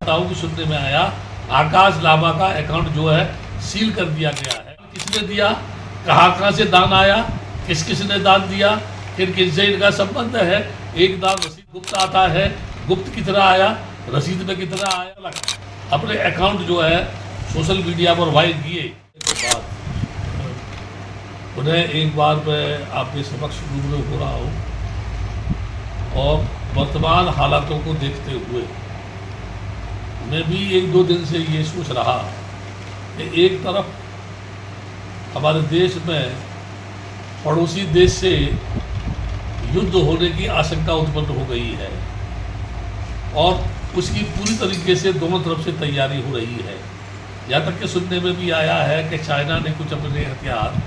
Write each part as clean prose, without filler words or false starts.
कि सुनने में आया आकाश लामा का अकाउंट जो है सील कर दिया गया है। किसने दिया, कहाँ से दान आया, किसने दान दिया, फिर किससे इनका संबंध है। एक दान रसीद गुप्त आता है, गुप्त कितना आया, रसीद में कितना आया, अपने अकाउंट जो है सोशल मीडिया पर वायरल किए। उन्हें एक बार मैं आपके समक्ष रूबरू हो रहा हूँ और वर्तमान हालातों को देखते हुए मैं भी एक दो दिन से ये सोच रहा कि एक तरफ हमारे देश में पड़ोसी देश से युद्ध होने की आशंका उत्पन्न हो गई है और उसकी पूरी तरीके से दोनों तरफ से तैयारी हो रही है। यहाँ तक कि सुनने में भी आया है कि चाइना ने कुछ अपने हथियार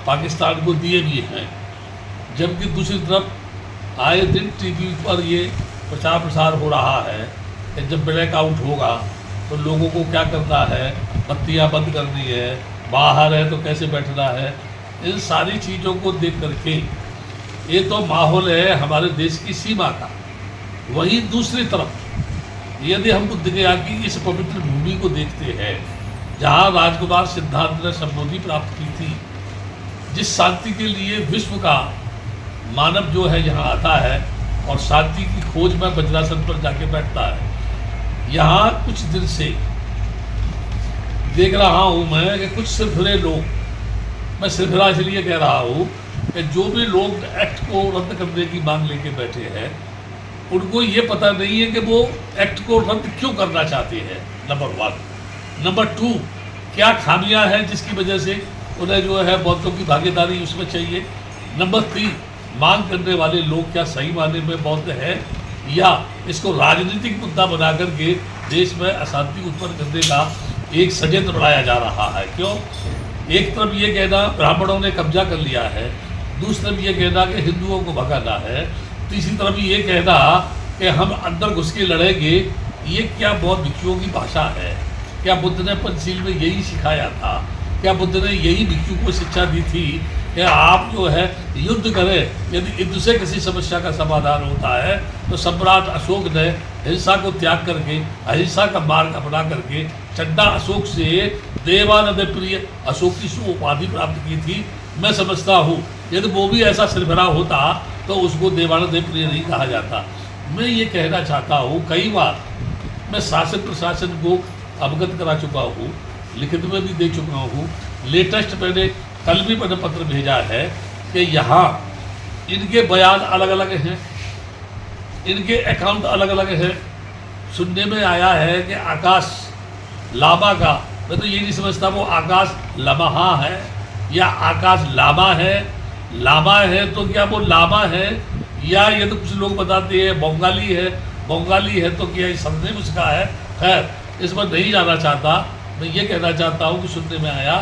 पाकिस्तान को दिए भी हैं, जबकि दूसरी तरफ आए दिन टीवी पर ये प्रचार प्रसार हो रहा है कि जब ब्लैकआउट होगा तो लोगों को क्या करना है, बत्तियां बंद करनी है, बाहर है तो कैसे बैठना है। इन सारी चीज़ों को देख करके ये तो माहौल है हमारे देश की सीमा का। वहीं दूसरी तरफ यदि हम बुद्ध गया की इस पवित्र भूमि को देखते हैं जहाँ राजकुमार सिद्धार्थ ने संबोधि प्राप्त की थी, जिस शांति के लिए विश्व का मानव जो है यहाँ आता है और शांति की खोज में वज्रासन पर जाके बैठता है। यहाँ कुछ दिन से देख रहा हूँ मैं कि कुछ सिरफिरे लोग, मैं सिरफिरा इसलिए कह रहा हूँ कि जो भी लोग एक्ट को रद्द करने की मांग लेके बैठे हैं उनको ये पता नहीं है कि वो एक्ट को रद्द क्यों करना चाहते हैं, नंबर 1। नंबर 2, क्या खामियां हैं जिसकी वजह से उन्हें जो है बौद्धों की भागीदारी उसमें चाहिए। नंबर 3, मांग करने वाले लोग क्या सही मायने में बौद्ध है या इसको राजनीतिक मुद्दा बना करके देश में अशांति उत्पन्न करने का एक षड्यंत्र बनाया जा रहा है। क्यों? एक तरफ ये कहना ब्राह्मणों ने कब्जा कर लिया है, दूसरी तरफ ये कहना कि हिंदुओं को भगाना है, तीसरी तरफ ये कहना कि हम अंदर घुस के लड़ेंगे। ये क्या बौद्ध भिक्षुओं की भाषा है? क्या बुद्ध ने पंचशील में यही सिखाया था? क्या बुद्ध ने यही भिक्षु को शिक्षा दी थी कि आप जो है युद्ध करें? यदि युद्ध से किसी समस्या का समाधान होता है तो सम्राट अशोक ने हिंसा को त्याग करके अहिंसा का मार्ग अपना करके चड्डा अशोक से देवानंद प्रिय अशोक की उपाधि प्राप्त की थी। मैं समझता हूँ यदि वो भी ऐसा सिरफिरा होता तो उसको देवानंद प्रिय नहीं कहा जाता। मैं ये कहना चाहता हूँ, कई बार मैं शासन प्रशासन को अवगत करा चुका हूँ, लिखित में भी दे चुका हूँ। लेटेस्ट मैंने कल भी मैंने पत्र भेजा है कि यहाँ इनके बयान अलग अलग हैं, इनके अकाउंट अलग अलग हैं। सुनने में आया है कि आकाश लामा का, मैं तो ये नहीं समझता वो आकाश लम्हा है या आकाश लामा है। लामा है तो क्या वो लामा है, या ये तो कुछ लोग बताते हैं बंगाली है, बंगाली है तो क्या ये समझने उसका है। खैर इस पर नहीं जाना चाहता। मैं ये कहना चाहता हूँ कि सुनने में आया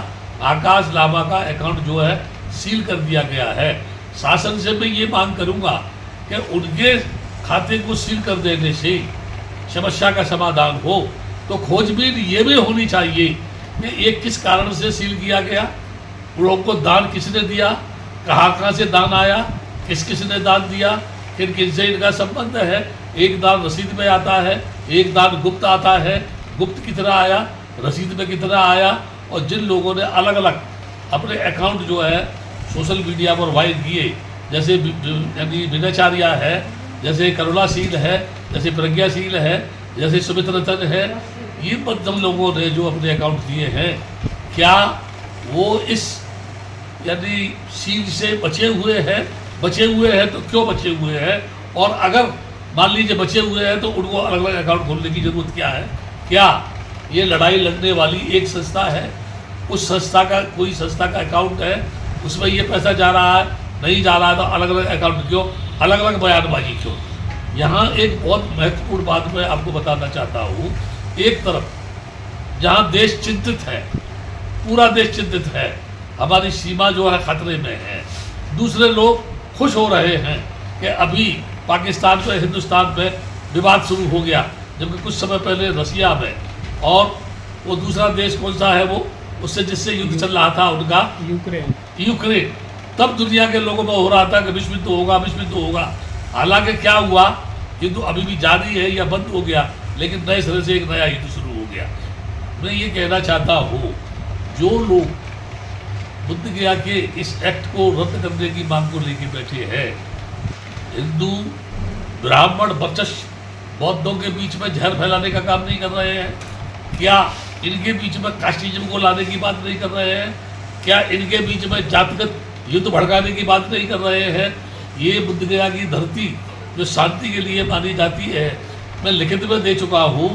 आकाश लामा का अकाउंट जो है सील कर दिया गया है। शासन से मैं ये मांग करूँगा कि उनके खाते को सील कर देने से समस्या का समाधान हो, तो खोजबीन ये भी होनी चाहिए कि ये किस कारण से सील किया गया, उन लोगों को दान किसने दिया, कहाँ से दान आया, किसने दान दिया, फिर किनसे इनका संबंध है। एक दान रसीद में आता है, एक दान गुप्त आता है, गुप्त कितना आया, रसीद में कितना आया। और जिन लोगों ने अलग अलग अपने अकाउंट जो है सोशल मीडिया पर वायरल किए, जैसे यानी विनयचार्य है, जैसे करुणाशील है, जैसे प्रज्ञाशील है, जैसे सुमित रतन है, ये बदम लोगों ने जो अपने अकाउंट दिए हैं, क्या वो इस यानी सील से बचे हुए हैं? बचे हुए हैं तो क्यों बचे हुए हैं? और अगर मान लीजिए बचे हुए हैं तो उनको अलग अलग अकाउंट खोलने की जरूरत क्या है? क्या ये लड़ाई लड़ने वाली एक संस्था है, उस संस्था का कोई संस्था का अकाउंट है, उसमें ये पैसा जा रहा है, नहीं जा रहा है तो अलग अलग अकाउंट क्यों, अलग अलग बयानबाजी क्यों? यहाँ एक बहुत महत्वपूर्ण बात मैं आपको बताना चाहता हूँ। एक तरफ जहाँ देश चिंतित है, पूरा देश चिंतित है, हमारी सीमा जो है खतरे में है, दूसरे लोग खुश हो रहे हैं कि अभी पाकिस्तान में हिंदुस्तान में विवाद शुरू हो गया, जबकि कुछ समय पहले रसिया में, और वो दूसरा देश कौन सा है वो, उससे जिससे युद्ध चल रहा था उनका यूक्रेन। तब दुनिया के लोगों में हो रहा था कि विश्व युद्ध होगा, विश्व युद्ध होगा। हालांकि क्या हुआ, युद्ध अभी भी जारी है या बंद हो गया लेकिन नए सिरे से एक नया युद्ध शुरू हो गया। मैं ये कहना चाहता हूँ, जो लोग बुद्ध गया के इस एक्ट को रद्द करने की मांग को लेके बैठे हैं, हिंदू ब्राह्मण वर्चस्व बौद्धों के बीच में जहर फैलाने का काम नहीं कर रहे हैं क्या? इनके बीच में कास्टिज्म को लाने की बात नहीं कर रहे हैं क्या? इनके बीच में जातिगत युद्ध भड़काने की बात नहीं कर रहे हैं? ये बुद्ध गया की धरती जो शांति के लिए मानी जाती है, मैं लिखित में दे चुका हूँ।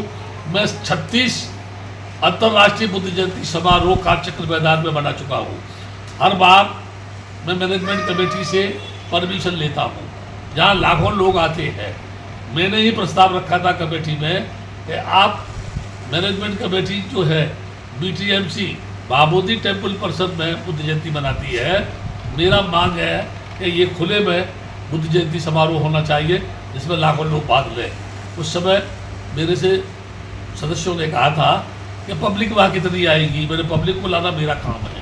मैं 36 अंतर्राष्ट्रीय बुद्ध जयंती समारोह कालचक्र मैदान में मना चुका हूँ। हर बार मैं मैनेजमेंट कमेटी से परमिशन लेता हूँ, जहाँ लाखों लोग आते हैं। मैंने ही प्रस्ताव रखा था कमेटी में कि आप मैनेजमेंट कमेटी जो है BTMC बाबोदी टेम्पल परिसर में बुद्ध जयंती मनाती है, मेरा मांग है कि ये खुले में बुद्ध जयंती समारोह होना चाहिए जिसमें लाखों लोग भाग लें। उस समय मेरे से सदस्यों ने कहा था कि पब्लिक वहाँ कितनी आएगी। मैंने पब्लिक को लाना मेरा काम है,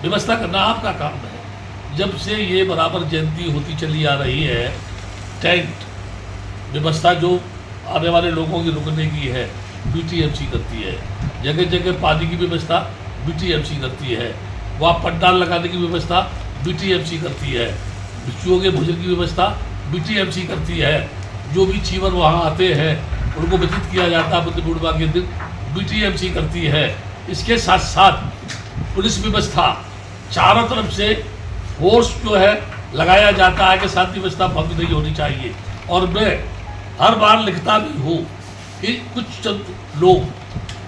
व्यवस्था करना आपका काम है। जब से ये बराबर जयंती होती चली आ रही है, टेंट व्यवस्था जो आने वाले लोगों की रुकने की है BTMC करती है, जगह जगह पानी की व्यवस्था BTMC करती है, वहाँ पंडाल लगाने की व्यवस्था BTMC करती है, भिक्षुओं के भोजन की व्यवस्था BTMC करती है, जो भी चीवर वहाँ आते हैं उनको वितरित किया जाता है बुद्ध पूर्णिमा के दिन BTMC करती है। इसके साथ साथ पुलिस व्यवस्था चारों तरफ से फोर्स जो है लगाया जाता है कि शांति व्यवस्था भंग नहीं होनी चाहिए। और मैं हर बार लिखता भी हूँ कि कुछ चंद लोग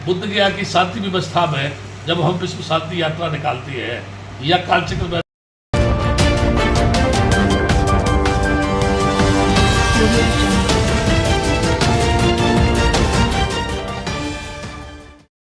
बुद्ध गया की शांति व्यवस्था में जब हम विश्व शांति यात्रा निकालते हैं या कालचक्र में